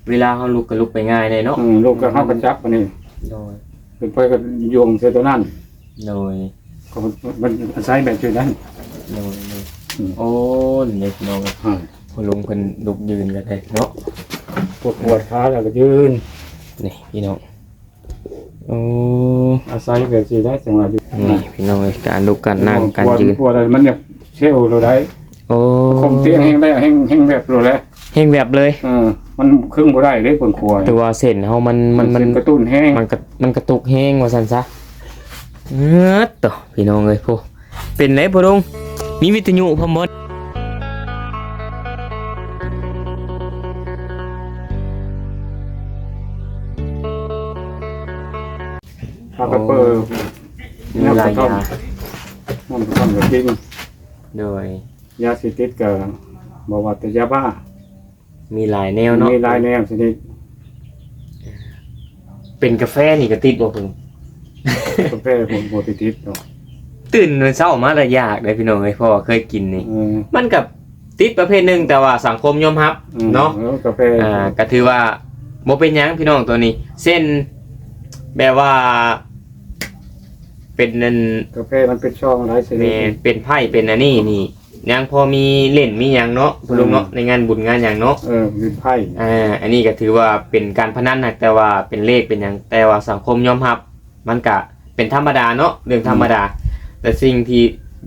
เวลาเฮาลุกก็ลุกไปง่ายได้เนาะลูกก็เฮาก็จับอันนี้โดยเป็นไปก็โยงใส่ตัวนั้นโดยก็มันอาศัยแบบนั้นโดยโอ้นี่พี่น้องพ่อลุงเพิ่นลุกยืนกันได้เนาะปวดขาแล้วก็ยืนนี่พี่น้องโอ้อาศัยแบบสิได้จังหวะนี่พี่น้องการลุกการนั่งการยืนปวดอะไรมันเนี่ยเชี่ยวเราได้โอ้คมเตียงแห้งได้แห้งแบบเราแล้วแห้งแบบเลยมันครึ่งบ่ได้เลยปวดคอแต่ว่าเส้นเฮามันกระตุ้นแห้งมันกระตุกแห้งว่าซั่นซะต่อพี่น้องเอ้ยพ่อเป็นไหนพ่อลุงมีวิทยุพร้อมหมดถ้าก็เปิดน้ำกระท่อมก็กินโดยยาเสพติดก็บอกว่าแต่ยาบ้ามีหลายแนวเนาะมีหลายแนวชนิดเป็นกาแฟนี่ก็ติดบ่คุณกาแฟผมบ่ติดเนาะตื่นเช้ามาแล้วอยากได้พี่น้องเอ้ยเพราะว่าเคยกินนี่มันก็ติดประเภทนึงแต่ว่าสังคมยอมรับเนาะกาแฟก็ถือว่าบ่เป็นหยังพี่น้องตัวนี้เส้นแบบว่าเป็นนั่นกาแฟมันเป็นช่องหลายชนิดเป็นไพ่เป็นอันนี้นี่ยังพอมีเล่นมีหยังเนาะคุณลุงเนาะในงานบุญงานหยังเนาะมีไพ่อันนี้ก็ถือว่าเป็นการพนันนะแต่ว่าเป็นเลขเป็นหยังแต่ว่าสังคมยอมรับมันก็เป็นธรรมดาเนาะเรื่องธรรมดาแต่สิ่งที่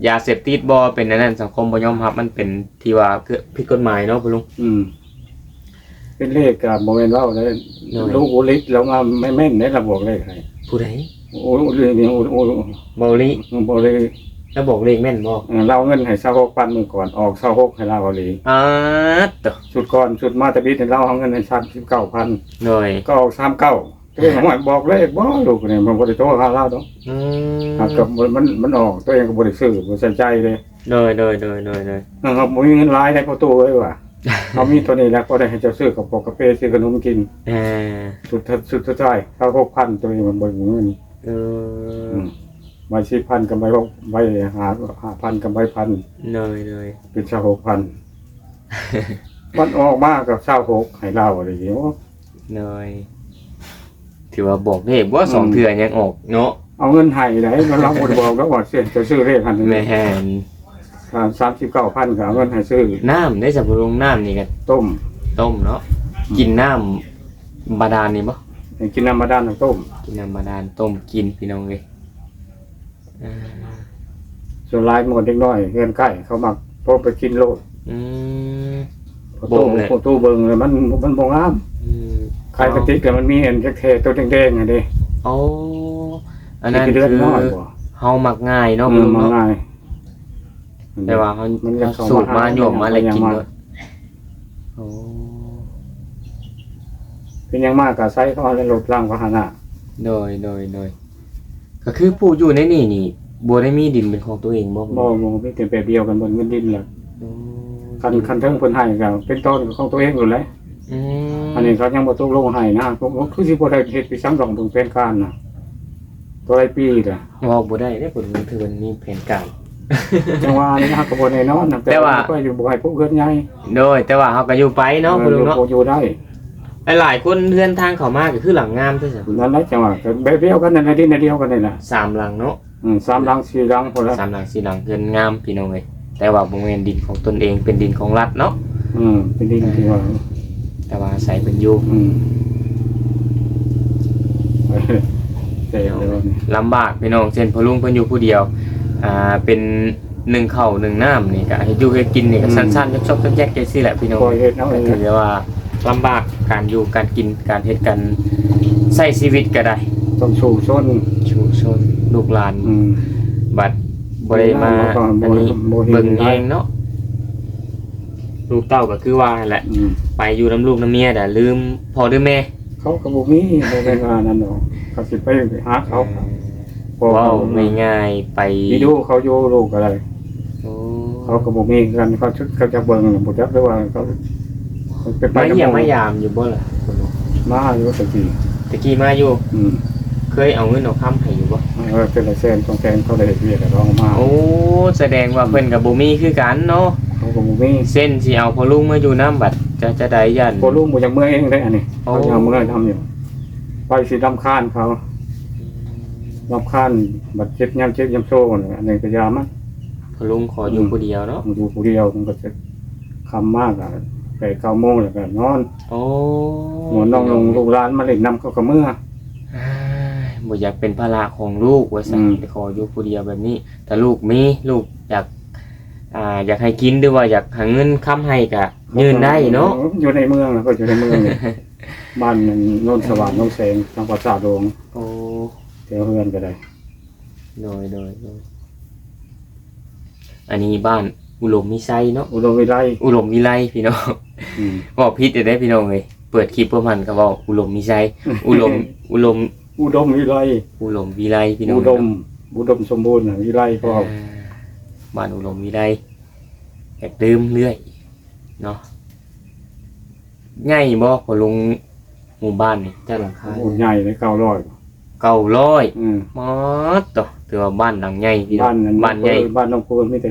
ยาเสพติดบ่เป็นนั้นสังคมบ่ยอมรับมันเป็นที่ว่าผิดกฎหมายเนาะคุณลุงเป็นเลขกับบ่แม่นเว้าได้ลูกอุลิแล้วมาไม่แม่นได้ระบบเลขให้ผู้ใดโอ้เลยนี่โอ้บ่ลิแล้วบอกเลขแม่นบ่เราเงินให้26,000มื้อก่อนออก26ให้เราเอาลีต่อชุดก่อนชุดมาตะบิดให้เราเอาเงินให้39,000โดยก็ออก39ตัวเองบอกเลขบ่ลูกนี่มันบ่ได้โตหาเราดอกกับมันออกตัวเองก็บ่ได้ซื้อบ่ใส่ใจเลยโดยครับบ่มีเงินหลายในประตูเอ้ยว่ะเขามีตัวนี้แล้วก็ได้ให้เจ้าซื้อกับปกกาแฟซื้อขนมกินสุดท้าย6,000ตัวนี้มันบ่มีเงินใบ10,000กับใบ5,000กับใบ1,000เลยเป็น26,000มันออกมากับ26ให้เราอะไรอย่างเงี้ยเลยถือว่าบอกเลขว่า2เทื่อยังออกเนาะเอาเงินให้ได้มันเราบ่ได้บอกแล้วว่าเสียจะซื้อเลขหั่นแม่แฮน39,000ก็เอาเงินให้ซื้อน้ำได้สับปะรดน้ำนี่ก็ต้มเนาะกินน้ำบาดาลนี่บ่กินน้ำบาดาลต้มกินน้ำบาดาลต้มกินพี่น้องเอ้ยส่วนลายหมดเล็กน้อยเงินใกล้เขามักพอไปกินโลดโตู้เบิ่งเลยมันบ่งามใครกระติกแต่มันมีเห็นแค่ตัวแดงๆไงเด้โอ้อันนั้นคือเฮามักง่ายเนาะมักง่ายแต่ว่าเขาสูบมาโยมมาอะไรกินด้วยโอ้เป็นยังมากกับไซส์เขาเอาลดล่างพาหนะโดยก็คือผู้อยู่ในนี่บัวได้มีดินเป็นของตัวเองบ่ไม่เป็นแบบเดียวกันบนเงินดินแหละคันเทิงเพิ่นให้ก็เป็นต้นของตัวเองอยู่แล้วอันนี้เขายังบ่ตกลงให้นะผมคือสิบ่ได้เฮ็ดไปซ้ำดอกเบิ่งแผนการน่ะตัวไรปีล่ะว่าบ่ได้เด้ผลคือมันมีแผนการจังว่านี่ฮะก็บ่แน่นอนแต่ว่าก็อยู่บ่ให้พวกเพิ่นใหญ่โดยแต่ว่าเฮาก็อยู่ไปเนาะคุณลุงเนาะอยู่ได้หลายคนเพื่อนทางเข้ามาก็คือหลังงามซื่อๆนั่นแหละจังว่าแบบเดียวกันนั่นเดียวกันนี่ล่ะ3หลังเนาะ3หลัง4หลังพุ่นละ3หลัง4หลังเพิ่นงามพี่น้องเอ้ยแต่ว่าบ่แม่นดินของตนเองเป็นดินของรัฐเนาะเป็นดินที่ว่าแต่ว่าใส่เพิ่นอยู่ลำบากพี่น้องเช่นพ่อลุงเพิ่นอยู่ผู้เดียวเป็น1ข้าว1น้ำนี่ก็ให้อยู่ให้กินนี่ก็สั้นๆยกๆแยกๆจังซี่แหละพี่น้องก็ถือว่าลำบากการอยู่การกินการเฮ็ดกันใช้ชีวิตก็ได้ต้องชูชนลูกหลานบัดบ่ได้มาอันนี้เบิ่งเองเนาะลูกเต้าก็คือว่าแหละไปอยู่น้ำลูกน้ำเมียแต่ลืมพ่อหรือแม่เขาก็บ่มีบ่ได้ว่านั่นดอกเขาสิไปหาเขาว้าวง่ายๆไปดูเขาอยู่ลูกอะไรเขาก็บ่มีกันเขาจะเบิ่งบ่จักได้ว่าเขาไปมายามอยู่บ่ล่ะมาอยู่ตะกี้มาอยู่เคยเอาเงินเอาค้ำให้อยู่บ่เป็นละแสน2แสนเขาได้เฮ็ดเวียกแล้วมาโอ้แสดงว่าเพิ่นก็บ่มีคือกันเนาะเขาก็บ่มีเส้นสิเอาพ่อลุงมาอยู่น้ำบัด จะได้ยัน พอลุงบ่จักเมื่อเองได้อันนี้เขาจะเมื่อทำอยู่ไปสิรำคาญเขารำคาญบัดเจ็บยามเจ็บยามโซ่นี่อันนี้ก็ยามัน พอลุงขออยู่ผู้เดียวเนาะ อยู่ผู้เดียวมันก็จะคำมากอ่ะไป9 โมงแล้วก็นอน โอ้ หมอนน้องลงลูกหลานมาเล่นน้ำเขาก็เมื่อ อ้ายบ่อยากเป็นภาระของลูกว่าซั่นขออยู่ผู้เดียวแบบนี้แต่ลูกมีลูกอยากให้กินหรือว่าอยากหาเงินค้ำให้ก็ยืนได้เนาะ อยู่ในเมืองแล้วก็อยู่ในเมืองนี่ บ้านโน่นสว่างโน่นแสงทางปราสาทโดง โอ้ แถวเฮือนก็ได้ โดยอันนี้บ้านอุดมมิไซเนาะ อุดมวิไล อุดมวิไลพี่น้อง อืม บอกผิดได้พี่น้องเลยเปิดคลิปเพื่อมันก็บอกอุดมมิไซอุดม อุดมวิไล อุดมวิไลพี่น้อง อุดมสมบูรณ์น่ะวิไลพอ บ้านอุดมวิไลอยากดื่มเรื่อยเนาะง่ายบ่พอลงหมู่บ้านนี่จ้าหลังคา โอ้ใหญ่เลย900 900 อืม มอดต่อถือว่าบ้านหลังใหญ่พี่น้อ บ้าง นนั้น บ้านใหญ่ บ้านน้องโพนมีแต่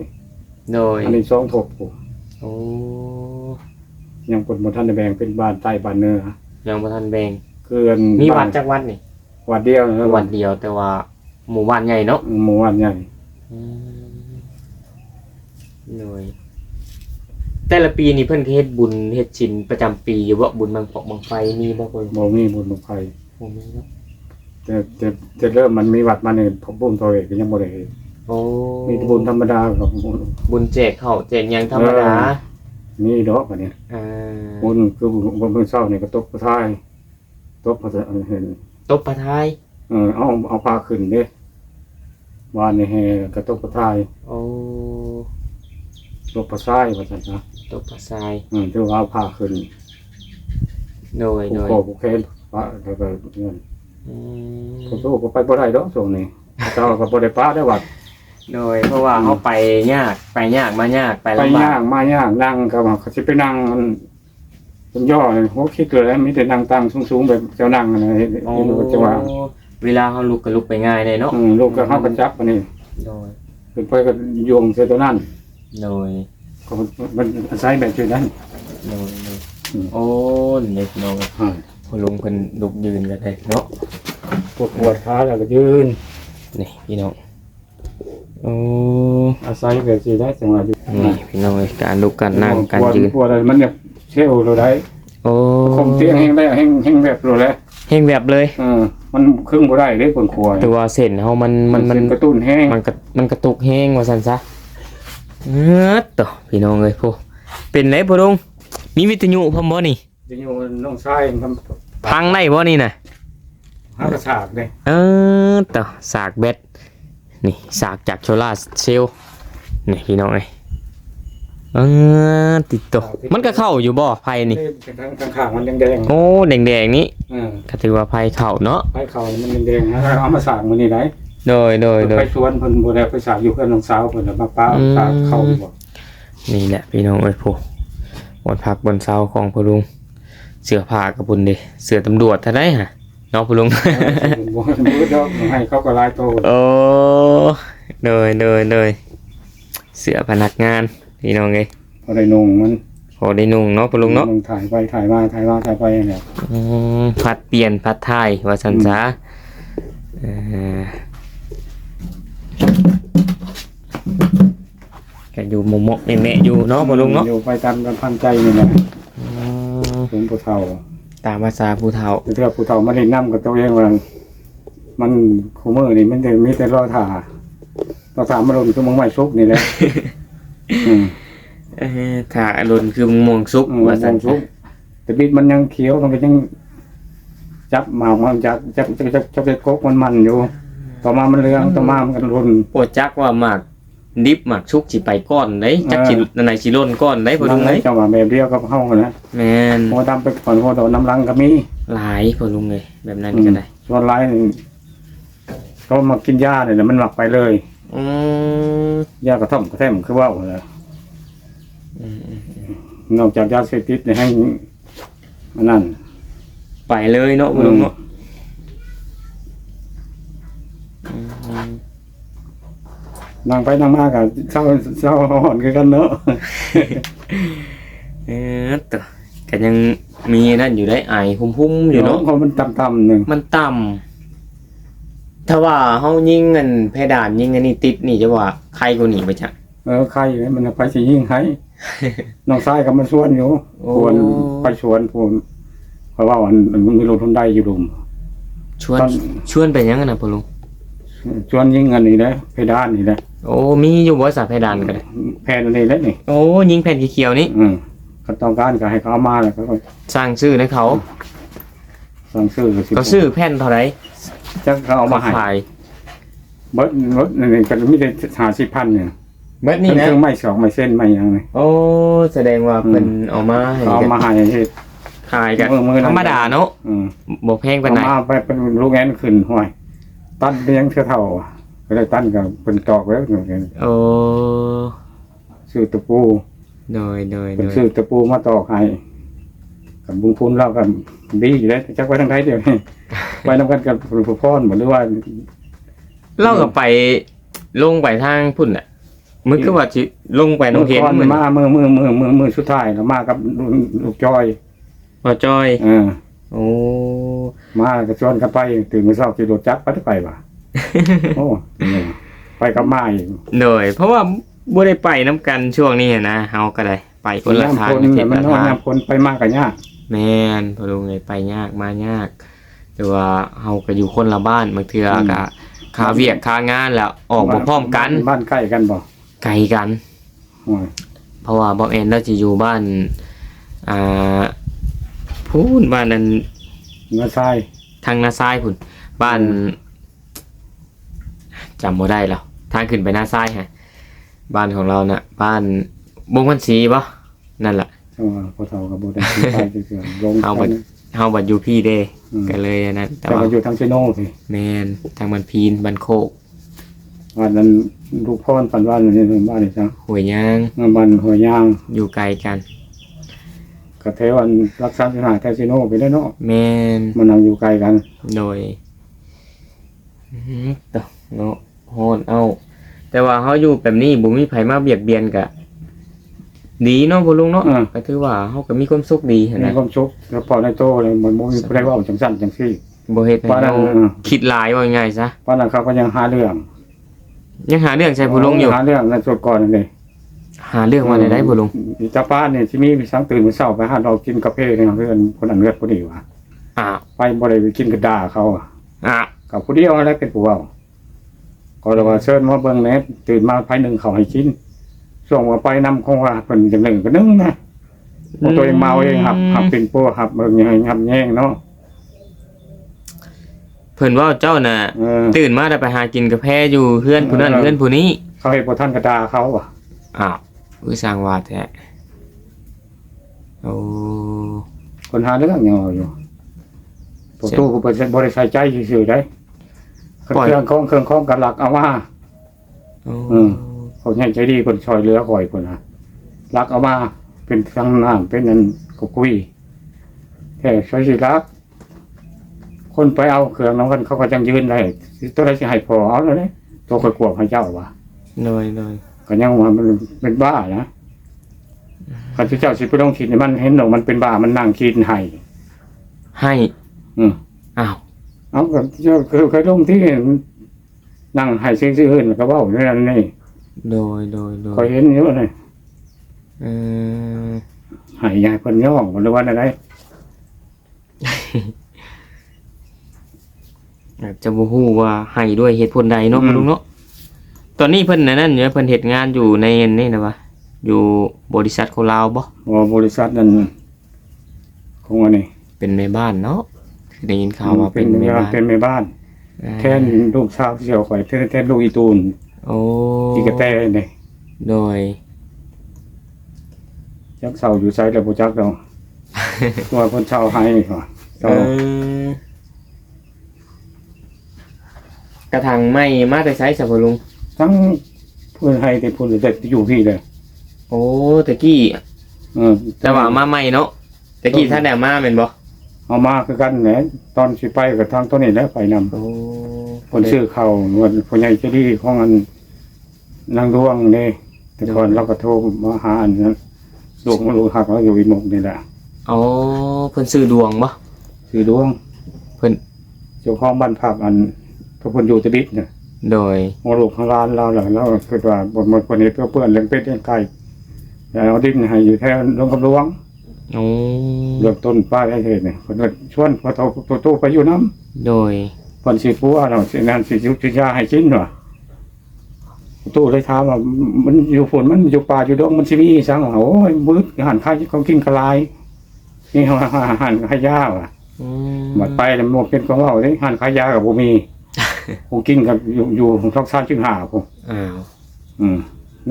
300 โดย อันนี้2 ทบโอ้ โอ้ ยังคนบ่ทันได้แบ่งเป็นบ้านใต้บ้านเหนือ ยังบ่ทันแบ่ง เกิน มีวัดจักวัดนี่ วัดเดียวนะ วัดเดียวแต่ว่าหมู่บ้านใหญ่เนาะ หมู่บ้านใหญ่ หน่วยแต่ละปีนี่เพิ่นก็เฮ็ดบุญเฮ็ดศีลประจำปีอยู่บ่บุญบังปอกบังไฟมีบ่เพิ่น บ่มีบุญบังไฟ บ่มีเนาะ แต่เริ่มมันมีวัดมาเนี่ยผมบุญตัวเองก็ยังบ่ได้เฮ็ด โอ้ มีแต่บุญธรรมดากับบุญ บุญแจกข้าวแจกหยังธรรมดา มีดอกอันนี้ อ่า บุญคือบุญเช้านี่ก็ตกพระทายตกพระเห็น ตบปะทาย เอาพาขึ้นเด้วานนี่แห่ก็ตกพระทาย โอ้ ตกพระทรายว่าซั่นนะ ตบปะทราย ถือว่าเอาพาขึ้น โดย ผู้ โดย ขอผู้แค้นพระแล้วก็เงิน อืม ผู้สู้ก็ไปบ่ได้ดอกช่วงนี้เจ้าก็บ่ได้ปะได้วัด โดยเพราะว่าเขาไปยากมายากไป ไป ลำบา ย่าก งมาย่างนั่งก็ว่าเขาสิไปนั่งมันเป็นย่อเลยโหคิดเลยแล้วมีแต่นั่งตั้งสูงๆแบบเจ้านั่งอะไร โอ้ จังหวะ เวลาเขาลุกก็ลุกไปง่ายเลยเนาะ ลูกก็เข้ากันจับอันนี้ โดย เป็นไปก็โยงเสียตัวนั้น โดย ก็มันอาศัยแบบนั้น โดยโอ้เด็กน้องพอลุงเพิ่นลุกยืนกันได้เนาะ ปวดขาแล้วก็ยืน นี่พี่น้องโอ้ อาศัยแบบนี้ได้จังหวะ นี่พี่น้องการลุกการนั่งการยืน ปวดอะไรมันเนี่ยเชี่ยวเราได้ โอ้ คมเตียงแห้งได้แห้งแบบเราแล้ว เฮงแบบเลย มันครึ่งบ่ได้เด้คนขวาย แต่ว่าเส้นเฮามัน กระตุ้นแห้ง มันกระตุกแห้งว่าซั่นซะต่อพี่น้องเอ้ยผู้เป็นไหนพ่อลุงมีวิทยุพร้อมบ่นี่ จะอยู่น้องชายมัน พังได้บ่นี่น่ะ หากระฉากเด้ ต่อสากแบตนี่สากจากโซล่าร์เซลล์นี่พี่น้องเอ้ยติดต่อมันก็เข้าอยู่บ่ไผนี่ ข้างๆมันแดง โอ้แดงๆนี้ ๆ ก็ถือว่าไผเข้าเนาะ ไปเขามันแดงๆนะเอามาสร้างมื้อนี้ได้ โดย ไปสวนเพิ่นบ่ได้ไปสร้างอยู่เพิ่นน้องสาวเพิ่นน่ะมาป้าสร้างเข้าบ่ นี่แหละพี่น้องเอ้ยผู้บนพักบนเสาของพ่อลุงเสื้อผ้ากับบุญดิเสื้อตำรวจท่าได้ฮะเนาะพ่อลุง บ่ดอกให้เขาก็หลายโต โอ้โดยเสื้อพนักงานพี่น้องเอ้ย บ่ได้นุ่งมัน พอได้นุ่งเนาะพ่อลุงเนาะ ถ่ายไปถ่ายมาถ่ายไปเนี่ย พัดเปลี่ยนพัดท้ายว่าซั่นซะก็อยู่หมกๆแม่ๆอยู่เนาะพ่อลุงเนาะ อยู่ไปตามกันพันใจนี่แหละถึงผู้เฒ่า ตามภาษาผู้เฒ่า เทื่อผู้เฒ่ามาเล่นน้ำกับตัวเองว่ามันคู่มื้อนี่มันมีแต่รอท่ามาลงคือมึงไม่ซุกนี่แหละ ถ้าอรุณคือม่วงสุกว่าซั่น ซุกแต่บิดมันยังเขียวมันก็ยังจับหมากมันจับไปกกมันอยู่ต่อมามันเรืองต่อมามันก็รุน โปรจักว่าหมากดิบหมากชุกสิไปก้อนได้จักสิไหนสิล้นก้อนได้พ่อลุงเอ้ย จังหวะแบบเดียวกับเฮานะ แม่น โหดำไปก่อนโหดน้ำลังก็มี หลายพ่อลุงเอ้ยแบบนั้นก็ได้ ส่วนหลายนี่ก็มากินยาเนี่ยมันหมักไปเลย อืม ยากระท่อมกระแทมคือว่าเลยนอกจากยาเสพติดในให้อันนั้น ไปเลยเนาะพ่อลุงเนาะอืม นั่งไปนั่งมากับเศร้าหอนคือกันเนาะ แต่ก็ยังมีนั่นอยู่ได้ไอพุ่มๆอยู่เนาะ เพราะมันต่ำๆหนึ่ง มันต่ำถ้าว่าเฮายิงเงินเพดานยิงอันนี้ติดนี่จะว่าใครกูหนีไปจ้ะ ใครมันไปสิยิ่งให้ น้องชายก็มาชวนอยู่ โอ้ ชวนไปชวนพูนเพราะว่ามันมีรถทุนได้อยู่ดุม ชวนไปยังกันนะพ่อลุง ชวนยิงอันนี้นะเพดานนี่นะ โอ้มีอยู่บ่สาเพดานกันเลย แผ่นอันนี้แหล้วนี่ โอ้ยิงแผ่นเขียวๆนี่ เขาต้องการก็ให้เขาเอามาแล้วเขาก็ สร้างชื่อให้เขา สั่งซื้อก็สิ เขาซื้อแผ่นเท่าไหร่ จะเขาเอามาให้ ขาย เบิดนี่ก็มีแต่50,000เนี่ย เบิดนี่ เป็น นะ เครื่องไม้สองไม้เส้นไม้หยังนี่ โอ้แสดงว่าเพิ่นเอามาให้ เขาเอามาให้เฮ็ด ขายกัน มือนั้น ธรรมดาเนาะ อืม บ่แพงปานใด เอามาไปเป็นลูกแอนขึ้นห้วยตันเลี้ยงเท่าก็ได้ตันกับเป็นตอกแล้ว โอ้ ซื้อตะปู โดย เป็นซื้อตะปูมาตอกให้กับบุญคุณเรากับดีอยู่แล้วจักไว้ทั้งไทยเดียวนี่ ไว้นำกันกับผู้พ่อนหรือว่า เล่ากับไปลงไปทางพุ่นน่ะมึงก็ว่าสิลงไปน้องเห็น มื เหมือน มามือสุดท้ายแล้วมากับลูกจอย บ่จอย โอ้ มาก็ชวนกันไปตื่นมาเช้าขี่รถจักรไปว่ะ โอ้ไปกับมาอีก โดยเพราะว่าบ่ได้ไปน้ำกันช่วงนี้นะเฮาก็ได้ไปคนละทาง คนเนี่ยมันน้อยน้ำคนไปมากกันยาก แม่นพอลุงเลยไปยากมายาก แต่ว่าเฮาก็อยู่คนละบ้านบางเทื่อก็ค่าเวียกค่างานแล้วออกบ่พร้อมกัน บ้านใกล้กันบ่ ไกลกัน โอ้ย เพราะว่าบ่แอนเราจะอยู่บ้านอ่าพูนบ้านนั้น เงาทราย ทางนาซ้ายพุ่นบ้านจำบ่ได้แล้วทางขึ้นไปนาซ้ายฮะบ้านของเราน่ะบ้านบงวันศรีบ่นั่นแหละ จังหวะพอเฒ่ากับบ่ได้ไปเกือบลง เฮาบัดอยู่พี่เด้ก็เลยอันนั้น แต่ แต่ว่า ว่าอยู่ทางเชโน่สิ แม่นทางบ้านพีนบ้านโคก วันนั้นลูกพ่อนปันบ้านนี่บ้านนี่จ้ะ ห้วยยาง บ้านหัวยาง อยู่ไกลกัน กับเทวันรักษาสิหาแทเชโน่ไปได้เนาะ แม่น มันนั่งอยู่ไกลกัน โดยต่อเนาะโหดเอาแต่ว่าเฮาอยู่แบบนี้บ่มีไผมาเบียดเบียนกะดีเนาะพ่อลุงเนาะก็ถือว่าเฮาก็มีความสุขดีหั่น มี นะ ความสุขแล้วพอในโตเลยมันบ่มีผู้ใดเว้าจังซั่นจังซี่ บ่เฮ็ดให้ ว่าแล้ว เราคิดหลายว่าง่ายซะ เพราะนั้นเขาก็ยังหาเรื่อง ยังหาเรื่องใส่พ่อลุงอยู่ หาเรื่องในส่วนก่อนนั่นเอง หาเรื่องมาได้พ่อลุง อีตาป้าเนี่ยที่มีสังตื่นมื้อเช้าไปหาเรากินกาแฟเนี่ยเพื่อนคนอันเลือดผู้ดีว่า อ้าว ไปบ่ได้ไปกินกระดาเขาอะ อ้าว กับผู้เดียวอะไรเป็นผู้เว้าก็เลยว่าเชิญมาเบิ่งแหน่ตื่นมาภายหนึ่งเขาให้กินส่งว่าไปนำคงว่าเพิ่นจังหนึ่งก็นึงนะเพราะตัวเองเมาเองหับเป็นปัวหับเบิ่งยังหับแย่งเนาะ เพิ่นว่าเจ้าน่ะ ตื่นมาแล้วไปหากินกาแฟอยู่เฮือนผู้นั้นเฮือนผู้นี้ เขาให้บ่ทันกระดาเขาอ่ะ อ้าวอุ้ยสร้างว่าแท้โอ้ คนหาเรื่องยังเอาอยู่ตัวตู้ก็บ่ได้ใส่ใจซื่อๆได้เครื่องของกันหลักเอามา โอ้ เขาใหญ่ใจดีคนช่วยเหลือคอยคนนะรักเอามาเป็นทั้งน้ำเป็นนั่นก็คุยแค่ช่วยสิรักคนไปเอาเครื่องน้องกันเขาก็จังยืนได้ตัวใดสิให้พอเอาแล้วเนี่ยตัวคอยกวบให้เจ้าว่ะ น้อย ก็ยังว่ามันเป็นบ้านะข้าพเจ้าสิไปลงขีดมันเห็นหนกมันเป็นบ้ามันนั่งขีดให้ ให้ อ้าว เอากับเจ้าเคยลงที่นั่งให้ซื่อๆก็เว้าเรื่องนี้ โดย คอยเห็นเยอะเลย เออ ให้ยายเพิ่นย่องหรือว่าอะไร อาจจะบ่ฮู้ว่าให้ด้วยเหตุผลใดเนาะพ่อลุงเนาะตอนนี้เพิ่นนั่นอยู่เพิ่นเฮ็ดงานอยู่ในนี่นะวะอยู่บริษัทของลาวบ่ บริษัทนั้นคงอันนี้ เป็นแม่บ้านเนาะได้ยินข่าวว่าเป็นแม่บ้าน เป็นแม่บ้านแทนลูกสาวเสี่ยวข่อยแทนลูกอีตูน โอ้ อีกระแตนี่ โดย จักเสาอยู่ไสแล้วบ่จักดอก ตัวเพิ่นเช่าให้ค่ะเช่าก ระถางไม้มาแต่ไสซะพ่อลุง ทั้งเพิ่นให้แต่เพิ่นจะอยู่พี่เลย โอ้ตะกี้ แต่ว่ามาใหม่เนาะตะกี้ท่านได้มาแม่นบ่ เอามาคือกันแหละตอนสิไปก็ทางตัวนี้แหล้วไปนำ โอ้ เพิ่นซื้อข้าววันพ่อใหญ่ใจดีของอันนางดวงนี่แต่ก่อนเราก็โทรมาหาอันนั้น ลูกมันลูกหักแล้วอยู่อีหมกนี่แหละ อ๋อเพิ่นซื้อดวงบ่ ชื่อดวง เพิ่น เจ้าของบ้านพักอันพระพุทธอยู่ตะดิษเนี่ย โดย มลูกข้างร้านเราแหละแล้วคือว่าบนคนนี้เพื่อนเลี้ยงเป็ดเลี้ยงไก่แล้วเอาดินให้อยู่แท้ลงกับหลวง อ๋อ เลือกต้นป้ายให้เห็นเนี่ยคนก็ชวนพอตัวตู้ไปอยู่น้ โดย ำคนสิปัวเราสิงานสิจุยาให้ชิ้นว่ะตู้เลยถามว่ามันอยู่ฝนมันอยู่ป่าอยู่ดงมันสิมีสังโอ้ยมืดหันข้าวเขากินกระลายนี่หันขายาว่ะ อืม หมดไปแล้วมันเป็นของเราเลยหันขายากับบ่มี ผมกินกับอยู่ของท้องซ่านชื่อหาผม อ้าว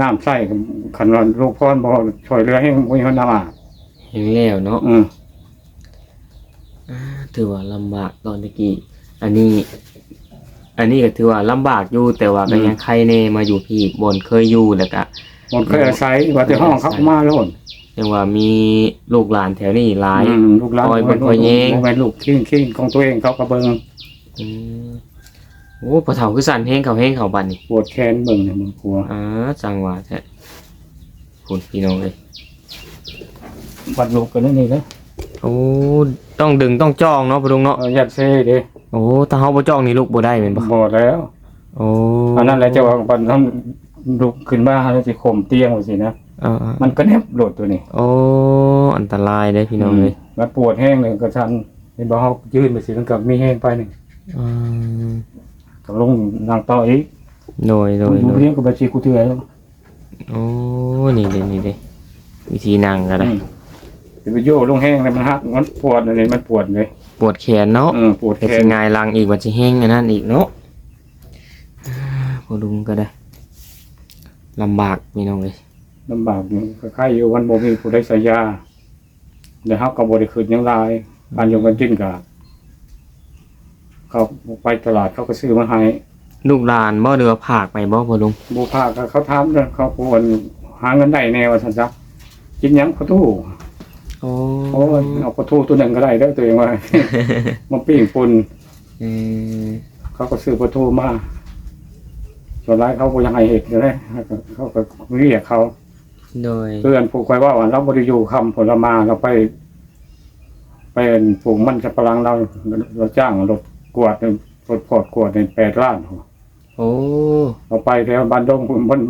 น้ำใส่กับขันวันลูกพ่อบ่ช่วยเรือให้มีคนน้ำอาบ เห็นแล้วเนาะ อืม ถือว่าลำบากตอนตะกี้อันนี้ก็ถือว่าลำบากอยู่แต่ว่าก็ยังใครแน่มาอยู่พี่บนเคยอยู่แล้วก็ มันเคยอาศัยว่าแต่ห้องเขามาแล้ว ยังว่ามีลูกหลานแถวนี้หลาย ลูกหลาน คอยเป็นคอยแย้ง บ่แม่นลูกขี้ของตัวเองเขากระเบิง อืมโอ้พอเฒ่าคือสั่นแห้งเขาบัดนี่ ปวดแขนเบิ่งเนี่ยมันกลัว จังหวะแท้คุณพี่น้องเลย บัดลูกกันนี่นะ โอ้ต้องดึงต้องจ้องเนาะพะลุงเนาะ ยัดเซ่เด้ โอ้ถ้าเฮาบ่จ้องนี่ลูกบ่ได้แม่นบ่ บ่แล้ว โอ้ อันนั้นแหละจะว่าบัดนั้นลุกขึ้นมาแล้วสิข่มเตียงว่าสินะ มันก็แนบโดดตัวนี้ โอ้อันตรายเด้พี่น้องเลย มันปวดแห้งเลยก็ชันเห็นบ่เฮายืนไปสิมันก็มีแห้งไปนี่ อืม ก็ลงนั่งต่ออีก โดย ดูเรียนก็บ่สิกูเทื่อแล้ว โอ้นี่เด้วิธีนั่งก็ได้ สิไปโยลงแห้งแล้วมันหักมันปวดอะไรมันปวดเลย ปวดแขนเนาะ ปวดแข เฮ็ด น สิง่ายหลังอีกว่าสิแห้งอันนั้นอีกเนาะพอลุงก็ได้ลำบากพี่น้องเลย ลำบากอยู่ใครอยู่วันบ่มีผู้ใดใส่ยาเดี๋ยวเฮาก็บ่ได้คืนหยังหลายบ้านอยู่กันจิ้นก็เขาไปตลาดเขาก็ซื้อมาให้ ลูกหลานบ่เรือผากไปบ่พอลุง บ่พาก็เขาถามเด้อเขาควรหาเงินได้แน่ว่าซั่นซะกินหยังกระทู้ โอ้ โอ้ยเอากระทู้ตัวหนึงก็ได้เด้อตัวเองว่า มาปิ้งปุ่น เออ เขาก็ซื้อกระทู้มาส่วนหลายเขาบ่อยังให้เฮ็ดเลยเขาก็เรียกเขา โดย เพื่อนผูกไว้ว่าเราบริยูคำผลมาเราไปเป็นปลูกมันจะพลังเราจ้างรถกวดรถพอดกวดใน8 ล้าน โอ้ เราไปแถวบ้านดงบ้าน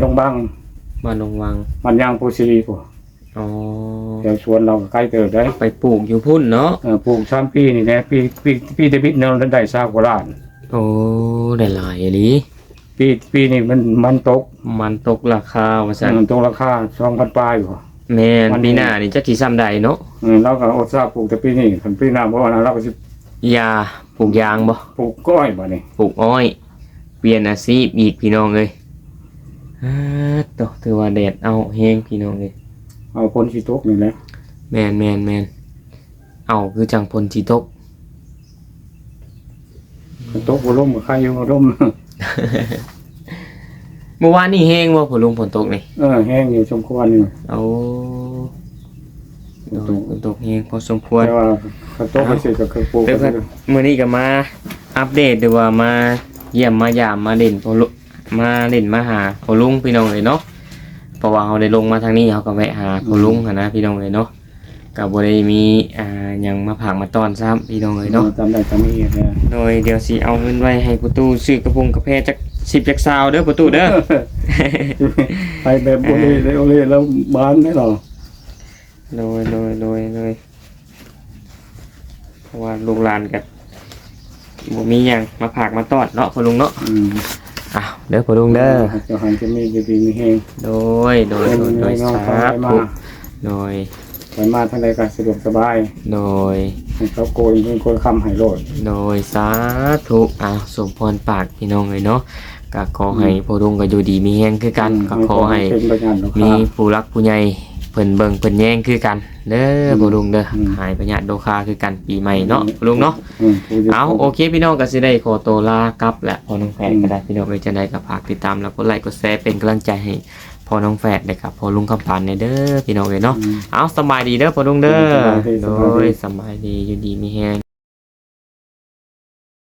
ดงบาง มาลงวัง บ้านยางปูซีพวก อ๋อ แถวสวนเราใกล้เติบได้ ไปปลูกอยู่พุ่นเนาะ ปลูก3 ปีนี่แหละปีเดบิดเราได้20 กว่าล้าน โอ้ได้หลายอีหลี ปีนี่มันตก มันตกราคาว่าซั่น มันตกราคา 2,000 ปลายอยู่ แม่นปีหน้านี่จักสิซ้ำใดเนาะ เราก็อดทราบปลูกแต่ปีนี้คันปีหน้าบ่ว่าเราก็สิ ยาปลูกยางบ่ ปลูกก้อยบ่นี่ ปลูกอ้อย เปลี่ยนอาชีพอีกพี่น้องเลยต่อถือว่าแดดเอาแห้งพี่น้องเลย เอาคนสิตกนี่แหละ แมนเอาคือจังพลจีตก ตกบ่ล่มกับใครอยู่บ่ล่ม เมื่อวานนี่แห้งว่าฝนลงฝนตกนี่ แห้งอยู่สมควรอยู่ เอาฝนตกแห้งพอสมควร แต่ว่าคันตกไปสิก็คือปลูก เดี๋ยวครับมื้อนี้ก็มาอัปเดตหรือว่ามาเยี่ยมมายามมาเล่นพอลุมาเล่นมาหาพอลุงพี่น้องเลยเนาะเพราะว่าเขาได้ลงมาทางนี้เขาก็แวะหาพอลุงหั้นนะพี่น้องเลยเนาะก็บ่ได้มีหยังมาผากมาต้อนซ้ำพี่น้องเลยเนาะ จำได้จำนี้แหละ โดยเดี๋ยวสิเอาเงินไว้ให้ประตูซื้อกระพงกระเพจัก10จักซาวเด้อประตูเด้อ ไปแบบบ่ได้เลยแล้วบ้านได้หรอ โดยเพราะว่าลูกหลานกันบ่มีหยังมาผากมาต้อนเนาะพ่อลุงเนาะอ้าวเด้อพ่อลุงเด้อ จะหันจะมีดีๆมีแห้ง โดยสาธุโดย ไปมาทางใดก็สะดวกสบาย โดย ให้เขาโกยเป็นคนคำให้โลด โดยสาธุสมพรปากพี่น้องเลยเนาะก็ขอให้พ่อลุงก็อยู่ดีมีแฮงคือกันก็ขอให้ เป็นประหยัดราคา มีผู้รักผู้ใหญ่เพิ่นเบิ่งเพิ่นแย่งคือกันเด้อบ่ลุงเด้อหายประหยัดโดคาคือกันปีใหม่เนาะบ่ลุงเนาะเอาโอเคพี่น้องก็สิได้ขอตัวลากลับและพอน้องแฝดก็ได้พี่น้องเอ้ยจังได๋ก็ฝากติดตามแล้วกดไลค์กดแชร์เป็นกำลังใจให้พอน้องแฝดได้ครับพอลุงคำปานเด้อพี่น้องเอ้ยเนาะเอาสบายดีเด้อพอลุงเด้อโดยสบายดีอยู่ดีมีแฮง